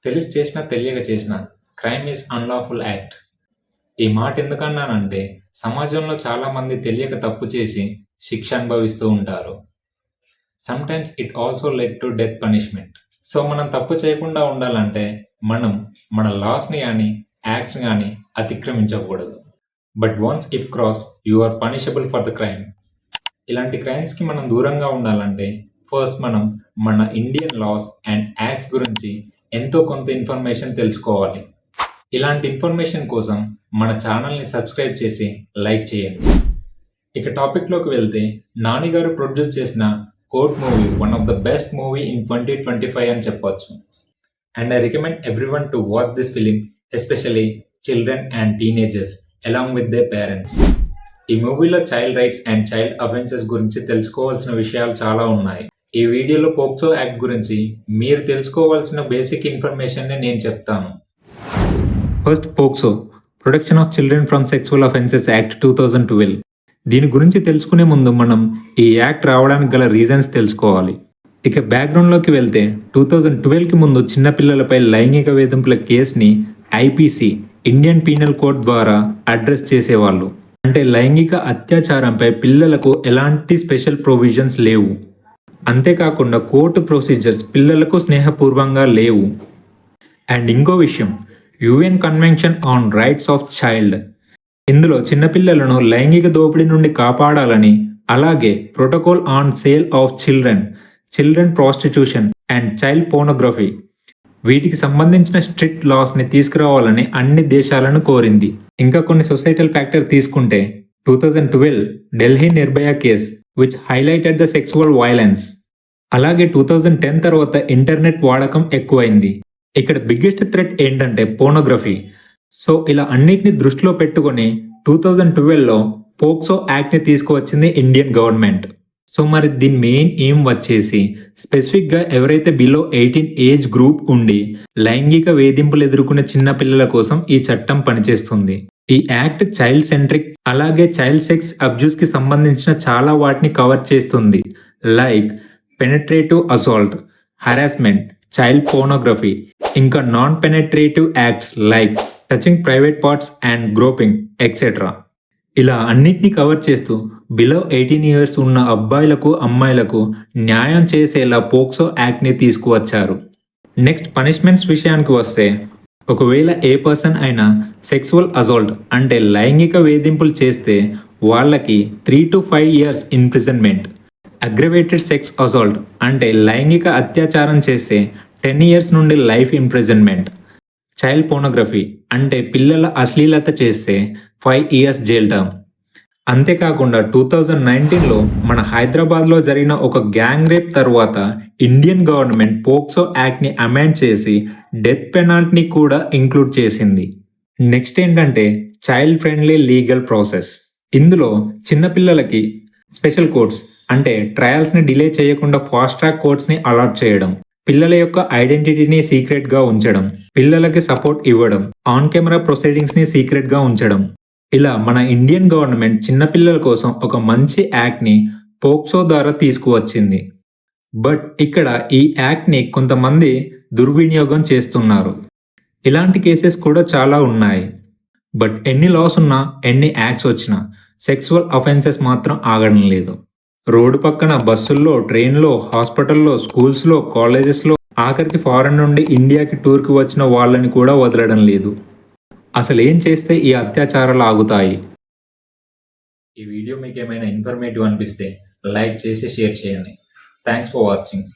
తెలిసి చేసినా, తెలియక చేసినా క్రైమ్ ఈజ్ అన్‌లాఫుల్ యాక్ట్. ఈ మాట ఎందుకన్నానంటే, సమాజంలో చాలామంది తెలియక తప్పు చేసి శిక్ష అనుభవిస్తూ ఉంటారు. Sometimes it also led to death punishment. So, మనం తప్పు చేయకుండా ఉండాలంటే, మనం మన లాస్‌ని గాని, యాక్ట్స్‌ని గాని అతిక్రమించకూడదు. But once if crossed, you are punishable for the crime. ఇలాంటి క్రైమ్స్‌కి మనం దూరంగా ఉండాలంటే, ఫస్ట్ మనం మన ఇండియన్ లాస్ అండ్ యాక్ట్స్ గురించి ఎంతో కొంత ఇన్ఫర్మేషన్ తెలుసుకోవాలి. ఇలాంటి ఇన్ఫర్మేషన్ కోసం మన ఛానల్‌ని సబ్స్క్రైబ్ చేసి లైక్ చేయండి. ఇక టాపిక్‌లోకి వెళ్తే, నాని గారు ప్రొడ్యూస్ చేసిన 'court' movie one of the best movie in 2025 అని చెప్పొచ్చు. And I recommend everyone to watch this film, especially children and teenagers along with their parents. ఈ మూవీలో child rights and child offences గురించి తెలుసుకోవాల్సిన విషయాలు చాలా ఉన్నాయి. ఈ వీడియోలో పోక్సో యాక్ట్ గురించి మీరు తెలుసుకోవాల్సిన బేసిక్ ఇన్ఫర్మేషన్‌ని నేను చెప్తాను. First, POCSO protection of children from sexual offences act 2012. దీని గురించి తెలుసుకునే ముందు మనం ఈ యాక్ట్ రావడానికి గల రీజన్స్ తెలుసుకోవాలి. ఇక బ్యాక్గ్రౌండ్లోకి వెళ్తే 2012కి ముందు చిన్నపిల్లలపై లైంగిక వేధింపుల కేసుని ఐపీసీ ఇండియన్ పీనల్ కోడ్ ద్వారా అడ్రస్ చేసేవాళ్ళు. అంటే లైంగిక అత్యాచారంపై పిల్లలకు ఎలాంటి స్పెషల్ ప్రొవిజన్స్ లేవు. అంతేకాకుండా కోర్టు ప్రొసీజర్స్ పిల్లలకు స్నేహపూర్వంగా లేవు. అండ్ ఇంకో విషయం, UN convention on rights of child, ఇందులో చిన్నపిల్లలను లైంగిక దోపిడీ నుండి కాపాడాలని, అలాగే protocol on sale of children prostitution and child pornography, వీటికి సంబంధించిన స్ట్రిక్ట్ లాస్ని తీసుకురావాలని అన్ని దేశాలను కోరింది. ఇంకా కొన్ని సొసైటల్ ఫ్యాక్టర్ తీసుకుంటే 2012 Delhi Nirbhaya case which highlighted the sexual violence. అలాగే 2010 తర్వాత ఇంటర్నెట్ వాడకం ఎక్కువైంది. ఇక్కడ బిగ్గెస్ట్ థ్రెట్ ఏంటంటే పోర్నోగ్రఫీ. సో ఇలా అన్నిటిని దృష్టిలో పెట్టుకొని 2012లో పోక్సో యాక్ట్ని తీసుకువచ్చింది ఇండియన్ గవర్నమెంట్. సో మరి దీని మెయిన్ ఎయిమ్ వచ్చేసి స్పెసిఫిక్గా ఎవరైతే బిలో 18 ఏజ్ గ్రూప్ ఉండి లైంగిక వేధింపులు ఎదుర్కొనే చిన్న పిల్లల కోసం ఈ చట్టం పనిచేస్తుంది. ఈ యాక్ట్ చైల్డ్ సెంట్రిక్, అలాగే చైల్డ్ సెక్స్ అబ్యూస్కి సంబంధించిన చాలా వాటిని కవర్ చేస్తుంది. Like penetrative assault, harassment, child pornography, ఇంకా non penetrative acts like touching private parts and groping etcetera. ఇలా అన్నిటినీ కవర్ చేస్తూ బిలో 18 ఇయర్స్ ఉన్న అబ్బాయిలకు అమ్మాయిలకు న్యాయం చేసేలా పోక్సో యాక్ట్ని తీసుకువచ్చారు. నెక్స్ట్, పనిష్మెంట్స్ విషయానికి వస్తే, ఒకవేళ ఏ పర్సన్ అయినా సెక్సువల్ అసాల్ట్ అంటే లైంగిక వేధింపులు చేస్తే వాళ్ళకి 3 to 5 years imprisonment. Aggravated sex assault అంటే లైంగిక అత్యాచారం చేస్తే 10 years నుండి లైఫ్ ఇంప్రిజన్మెంట్. చైల్డ్ పోర్నోగ్రఫీ అంటే పిల్లల అశ్లీలత చేస్తే 5 years జైల్ టర్మ్. అంతేకాకుండా 2019లో మన హైదరాబాద్లో జరిగిన ఒక గ్యాంగ్ రేప్ తర్వాత ఇండియన్ గవర్నమెంట్ పోక్సో యాక్ట్ని అమెండ్ చేసి డెత్ పెనాల్టీని కూడా ఇంక్లూడ్ చేసింది. నెక్స్ట్ ఏంటంటే చైల్డ్ ఫ్రెండ్లీ లీగల్ ప్రాసెస్. ఇందులో చిన్నపిల్లలకి స్పెషల్ కోర్ట్స్ అంటే ట్రయల్స్ని డిలే చేయకుండా ఫాస్ట్ ట్రాక్ కోర్ట్స్ని అలాట్ చేయడం, పిల్లల యొక్క ఐడెంటిటీని సీక్రెట్గా ఉంచడం, పిల్లలకి సపోర్ట్ ఇవ్వడం, ఆన్ కెమెరా ప్రొసీడింగ్స్ని సీక్రెట్గా ఉంచడం. ఇలా మన ఇండియన్ గవర్నమెంట్ చిన్నపిల్లల కోసం ఒక మంచి యాక్ట్ని పోక్సో ద్వారా తీసుకువచ్చింది. బట్ ఇక్కడ ఈ యాక్ట్ని కొంతమంది దుర్వినియోగం చేస్తున్నారు. ఇలాంటి కేసెస్ కూడా చాలా ఉన్నాయి. బట్ ఎన్ని లాస్ ఉన్నా, ఎన్ని యాక్ట్స్ వచ్చినా సెక్సువల్ అఫెన్సెస్ మాత్రం ఆగడం లేదు. రోడ్డు పక్కన బస్సుల్లో, ట్రైన్లో, హాస్పిటల్లో, స్కూల్స్లో, కాలేజెస్లో, ఆఖరికి ఫారెన్ నుండి ఇండియాకి టూర్కి వచ్చిన వాళ్ళని కూడా వదలడం లేదు. అసలు ఏం చేస్తే ఈ అత్యాచారాలు ఆగుతాయి? ఈ వీడియో మీకు ఏమైనా ఇన్ఫర్మేటివ్ అనిపిస్తే లైక్ చేసి షేర్ చేయండి. Thanks for watching.